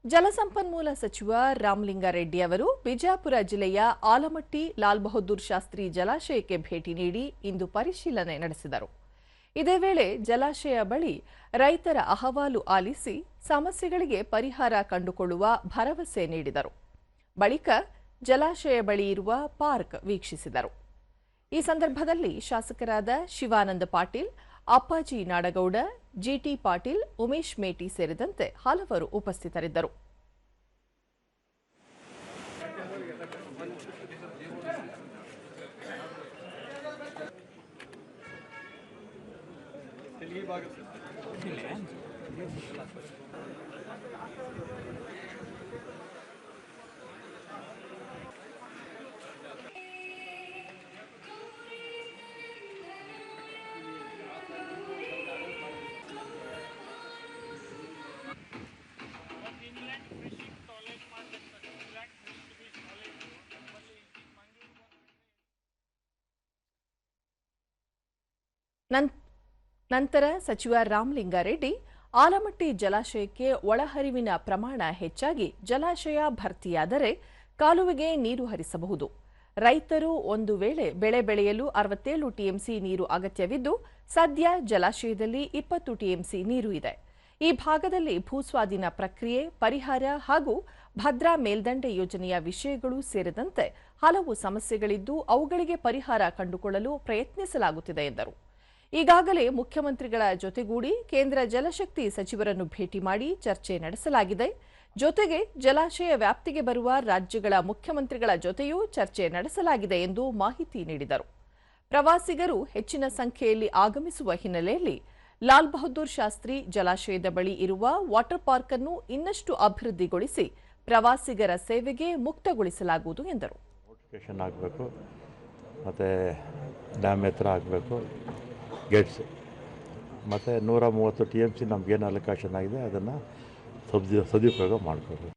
ಜಲಸಂಪನ್ಮೂಲ ಸಚಿವ ರಾಮಲಿಂಗಾರೆಡ್ಡಿ ಅವರು ಬಿಜಾಪುರ ಜಿಲ್ಲೆಯ ಆಲಮಟ್ಟಿ ಲಾಲ್ ಬಹದ್ದೂರ್ ಶಾಸ್ತ್ರಿ ಜಲಾಶಯಕ್ಕೆ ಭೇಟಿ ನೀಡಿ ಇಂದು ಪರಿಶೀಲನೆ ನಡೆಸಿದರು. ಇದೇ ವೇಳೆ ಜಲಾಶಯ ಬಳಿ ರೈತರ ಅಹವಾಲು ಆಲಿಸಿ ಸಮಸ್ಯೆಗಳಿಗೆ ಪರಿಹಾರ ಕಂಡುಕೊಳ್ಳುವ ಭರವಸೆ ನೀಡಿದರು. ಬಳಿಕ ಜಲಾಶಯ ಬಳಿ ಇರುವ ಪಾರ್ಕ್ ವೀಕ್ಷಿಸಿದರು. ಈ ಸಂದರ್ಭದಲ್ಲಿ ಶಾಸಕರಾದ ಶಿವಾನಂದ ಪಾಟೀಲ್, ಅಪ್ಪಾಜಿ ನಾಡಗೌಡ, ಜಿಟಿ ಪಾಟೀಲ್, ಉಮೇಶ್ ಮೇಟಿ ಸೇರಿದಂತೆ ಹಲವರು ಉಪಸ್ಥಿತರಿದ್ದರು. ನಂತರ ಸಚಿವ ರಾಮಲಿಂಗಾರೆಡ್ಡಿ ಆಲಮಟ್ಟಿ ಜಲಾಶಯಕ್ಕೆ ಒಳಹರಿವಿನ ಪ್ರಮಾಣ ಹೆಚ್ಚಾಗಿ ಜಲಾಶಯ ಭರ್ತಿಯಾದರೆ ಕಾಲುವೆಗೆ ನೀರು ಹರಿಸಬಹುದು. ರೈತರು ಒಂದು ವೇಳೆ ಬೆಳೆ ಬೆಳೆಯಲು 67 ಟಿಎಂಸಿ ನೀರು ಅಗತ್ಯವಿದ್ದು, ಸದ್ಯ ಜಲಾಶಯದಲ್ಲಿ 20 ಟಿಎಂಸಿ ನೀರು ಇದೆ. ಈ ಭಾಗದಲ್ಲಿ ಭೂಸ್ವಾಧೀನ ಪ್ರಕ್ರಿಯೆ, ಪರಿಹಾರ ಹಾಗೂ ಭದ್ರಾ ಮೇಲ್ದಂಡೆ ಯೋಜನೆಯ ವಿಷಯಗಳು ಸೇರಿದಂತೆ ಹಲವು ಸಮಸ್ಯೆಗಳಿದ್ದು, ಅವುಗಳಿಗೆ ಪರಿಹಾರ ಕಂಡುಕೊಳ್ಳಲು ಪ್ರಯತ್ನಿಸಲಾಗುತ್ತಿದೆ ಎಂದರು. ಈಗಾಗಲೇ ಮುಖ್ಯಮಂತ್ರಿಗಳ ಜೊತೆಗೂಡಿ ಕೇಂದ್ರ ಜಲಶಕ್ತಿ ಸಚಿವರನ್ನು ಭೇಟಿ ಮಾಡಿ ಚರ್ಚೆ ನಡೆಸಲಾಗಿದೆ. ಜೊತೆಗೆ ಜಲಾಶಯ ವ್ಯಾಪ್ತಿಗೆ ಬರುವ ರಾಜ್ಯಗಳ ಮುಖ್ಯಮಂತ್ರಿಗಳ ಜೊತೆಯೂ ಚರ್ಚೆ ನಡೆಸಲಾಗಿದೆ ಎಂದು ಮಾಹಿತಿ ನೀಡಿದರು. ಪ್ರವಾಸಿಗರು ಹೆಚ್ಚಿನ ಸಂಖ್ಯೆಯಲ್ಲಿ ಆಗಮಿಸುವ ಹಿನ್ನೆಲೆಯಲ್ಲಿ ಲಾಲ್ ಬಹದ್ದೂರ್ ಶಾಸ್ತ್ರಿ ಜಲಾಶಯದ ಬಳಿ ಇರುವ ವಾಟರ್ ಪಾರ್ಕ್ ಅನ್ನು ಇನ್ನಷ್ಟು ಅಭಿವೃದ್ಧಿಗೊಳಿಸಿ ಪ್ರವಾಸಿಗರ ಸೇವೆಗೆ ಮುಕ್ತಗೊಳಿಸಲಾಗುವುದು ಎಂದರು. ಗೇಟ್ಸ್ ಮತ್ತು 130 ಟಿ ಎಮ್ ಸಿ ನಮಗೇನು ಅಲೋಕೇಶನ್ ಆಗಿದೆ ಅದನ್ನು ಸದುಪಯೋಗ ಮಾಡ್ಕೋಬೇಕು.